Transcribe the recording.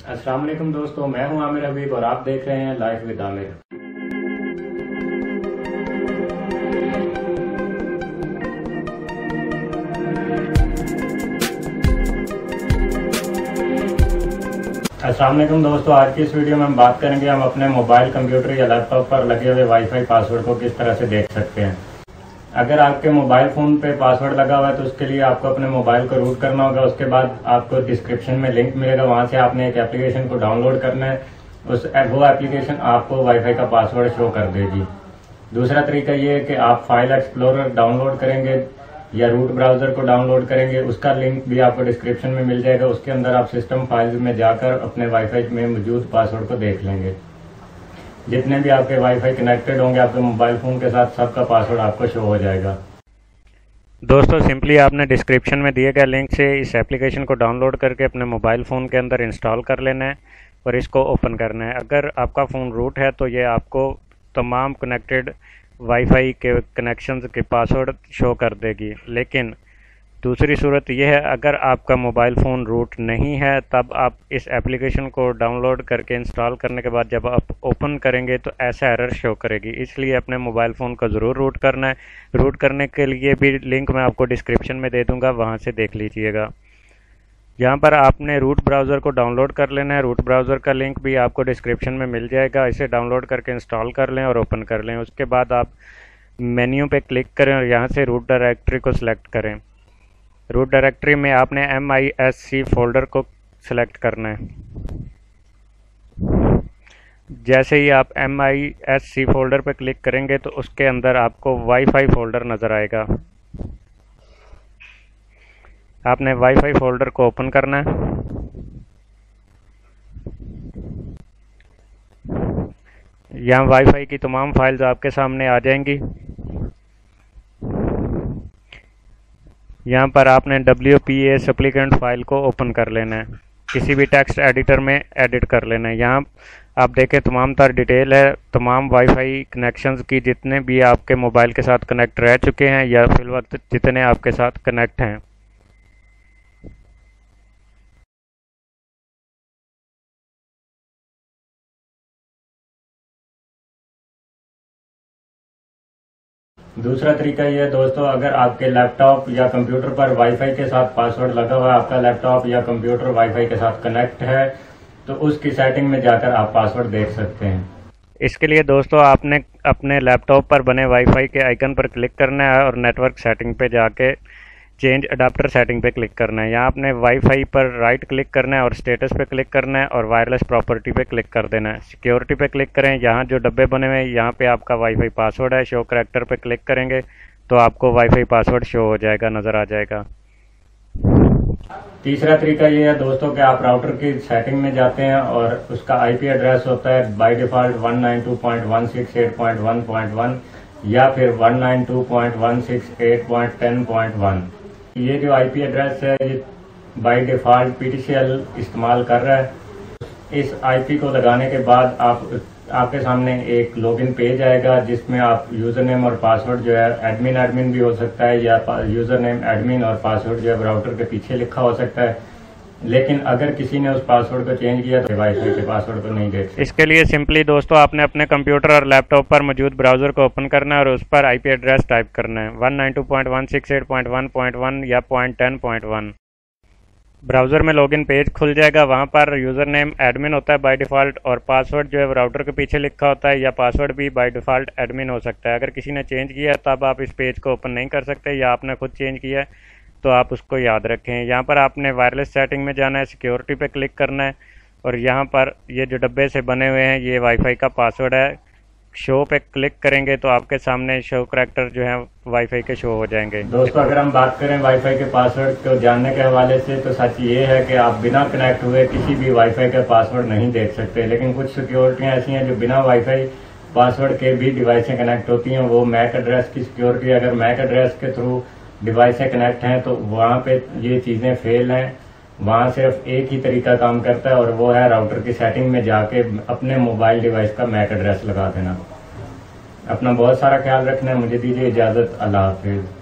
अस्सलाम वालेकुम दोस्तों, मैं हूं आमिर हबीब और आप देख रहे हैं लाइफ विद आमिर। अस्सलाम वालेकुम दोस्तों, आज की इस वीडियो में हम बात करेंगे हम अपने मोबाइल, कंप्यूटर या लैपटॉप पर लगे हुए वाईफाई पासवर्ड को किस तरह से देख सकते हैं। अगर आपके मोबाइल फोन पे पासवर्ड लगा हुआ है तो उसके लिए आपको अपने मोबाइल को रूट करना होगा। उसके बाद आपको डिस्क्रिप्शन में लिंक मिलेगा, वहां से आपने एक एप्लीकेशन को डाउनलोड करना है। वो एप्लीकेशन आपको वाईफाई का पासवर्ड शो कर देगी। दूसरा तरीका ये है कि आप फाइल एक्सप्लोरर डाउनलोड करेंगे या रूट ब्राउजर को डाउनलोड करेंगे। उसका लिंक भी आपको डिस्क्रिप्शन में मिल जाएगा। उसके अंदर आप सिस्टम फाइल्स में जाकर अपने वाईफाई में मौजूद पासवर्ड को देख लेंगे। जितने भी आपके वाईफाई कनेक्टेड होंगे आपके मोबाइल फोन के साथ, सबका पासवर्ड आपको शो हो जाएगा। दोस्तों सिंपली आपने डिस्क्रिप्शन में दिए गए लिंक से इस एप्लीकेशन को डाउनलोड करके अपने मोबाइल फ़ोन के अंदर इंस्टॉल कर लेना है और इसको ओपन करना है। अगर आपका फ़ोन रूट है तो ये आपको तमाम कनेक्टेड वाईफाई के कनेक्शंस के पासवर्ड शो कर देगी। लेकिन दूसरी सूरत यह है, अगर आपका मोबाइल फ़ोन रूट नहीं है तब आप इस एप्लीकेशन को डाउनलोड करके इंस्टॉल करने के बाद जब आप ओपन करेंगे तो ऐसा एरर शो करेगी। इसलिए अपने मोबाइल फ़ोन को ज़रूर रूट करना है। रूट करने के लिए भी लिंक मैं आपको डिस्क्रिप्शन में दे दूँगा, वहाँ से देख लीजिएगा। यहाँ पर आपने रूट ब्राउज़र को डाउनलोड कर लेना है। रूट ब्राउज़र का लिंक भी आपको डिस्क्रिप्शन में मिल जाएगा। इसे डाउनलोड करके इंस्टॉल कर लें और ओपन कर लें। उसके बाद आप मेन्यू पे क्लिक करें और यहाँ से रूट डायरेक्टरी को सिलेक्ट करें। रूट डायरेक्टरी में आपने MISC फोल्डर को सिलेक्ट करना है। जैसे ही आप MISC फोल्डर पर क्लिक करेंगे तो उसके अंदर आपको वाईफाई फोल्डर नज़र आएगा। आपने वाईफाई फोल्डर को ओपन करना है। यहाँ वाईफाई की तमाम फाइल्स आपके सामने आ जाएंगी। यहाँ पर आपने WPA सप्लीकेंट फाइल को ओपन कर लेना है। किसी भी टेक्स्ट एडिटर में एडिट कर लेना है। यहाँ आप देखें तमाम तर डिटेल है तमाम वाईफाई कनेक्शंस की, जितने भी आपके मोबाइल के साथ कनेक्ट रह चुके हैं या फिल वक्त जितने आपके साथ कनेक्ट हैं। दूसरा तरीका यह है दोस्तों, अगर आपके लैपटॉप या कंप्यूटर पर वाईफाई के साथ पासवर्ड लगा हुआ है, आपका लैपटॉप या कंप्यूटर वाईफाई के साथ कनेक्ट है, तो उसकी सेटिंग में जाकर आप पासवर्ड देख सकते हैं। इसके लिए दोस्तों आपने अपने लैपटॉप पर बने वाईफाई के आइकन पर क्लिक करना है और नेटवर्क सेटिंग पे जाके चेंज अडाप्टर सेटिंग पे क्लिक करना है। यहाँ आपने वाईफाई पर राइट क्लिक करना है और स्टेटस पे क्लिक करना है और वायरलेस प्रॉपर्टी पे क्लिक कर देना है। सिक्योरिटी पे क्लिक करें। यहाँ जो डब्बे बने हुए हैं यहाँ पे आपका वाईफाई पासवर्ड है। शो करैक्टर पे क्लिक करेंगे तो आपको वाईफाई पासवर्ड शो हो जाएगा, नज़र आ जाएगा। तीसरा तरीका ये है दोस्तों कि आप राउटर की सेटिंग में जाते हैं और उसका IP एड्रेस होता है बाय डिफॉल्ट 192.168.1.1 या फिर 192.168.10.1। ये जो IP एड्रेस है ये बाय डिफॉल्ट PTCL इस्तेमाल कर रहा है। इस IP को लगाने के बाद आपके सामने एक लॉगिन पेज आएगा जिसमें आप यूजर नेम और पासवर्ड जो है एडमिन भी हो सकता है या यूजर नेम एडमिन और पासवर्ड जो है राउटर के पीछे लिखा हो सकता है। लेकिन अगर किसी ने उस पासवर्ड को चेंज किया तो वाईफाई के पासवर्ड को नहीं देख सकते। इसके लिए सिंपली दोस्तों आपने अपने कंप्यूटर और लैपटॉप पर मौजूद ब्राउज़र को ओपन करना है और उस पर IP एड्रेस टाइप करना है 192.168.1.1 या 10.1। ब्राउज़र में लॉगिन पेज खुल जाएगा। वहाँ पर यूज़र नेम एडमिन होता है बाय डिफ़ॉल्ट और पासवर्ड जो है राउटर के पीछे लिखा होता है या पासवर्ड भी बाय डिफ़ॉल्ट एडमिन हो सकता है। अगर किसी ने चेंज किया तब आप इस पेज को ओपन नहीं कर सकते या आपने खुद चेंज किया तो आप उसको याद रखें। यहाँ पर आपने वायरलेस सेटिंग में जाना है, सिक्योरिटी पे क्लिक करना है और यहाँ पर ये जो डब्बे से बने हुए हैं ये वाईफाई का पासवर्ड है। शो पे क्लिक करेंगे तो आपके सामने शो करैक्टर जो है वाईफाई के शो हो जाएंगे। दोस्तों अगर हम बात करें वाईफाई के पासवर्ड को जानने के हवाले से तो सच ये है कि आप बिना कनेक्ट हुए किसी भी वाईफाई का पासवर्ड नहीं देख सकते। लेकिन कुछ सिक्योरिटियाँ ऐसी हैं जो बिना वाईफाई पासवर्ड के भी डिवाइस से कनेक्ट होती हैं। वो मैक एड्रेस की सिक्योरिटी, अगर मैक एड्रेस के थ्रू डिवाइस से कनेक्ट हैं तो वहाँ पे ये चीज़ें फेल हैं। वहाँ सिर्फ एक ही तरीका काम करता है और वो है राउटर की सेटिंग में जाके अपने मोबाइल डिवाइस का मैक एड्रेस लगा देना। अपना बहुत सारा ख्याल रखना है। मुझे दीजिए इजाज़त। अल्लाह हाफिज़।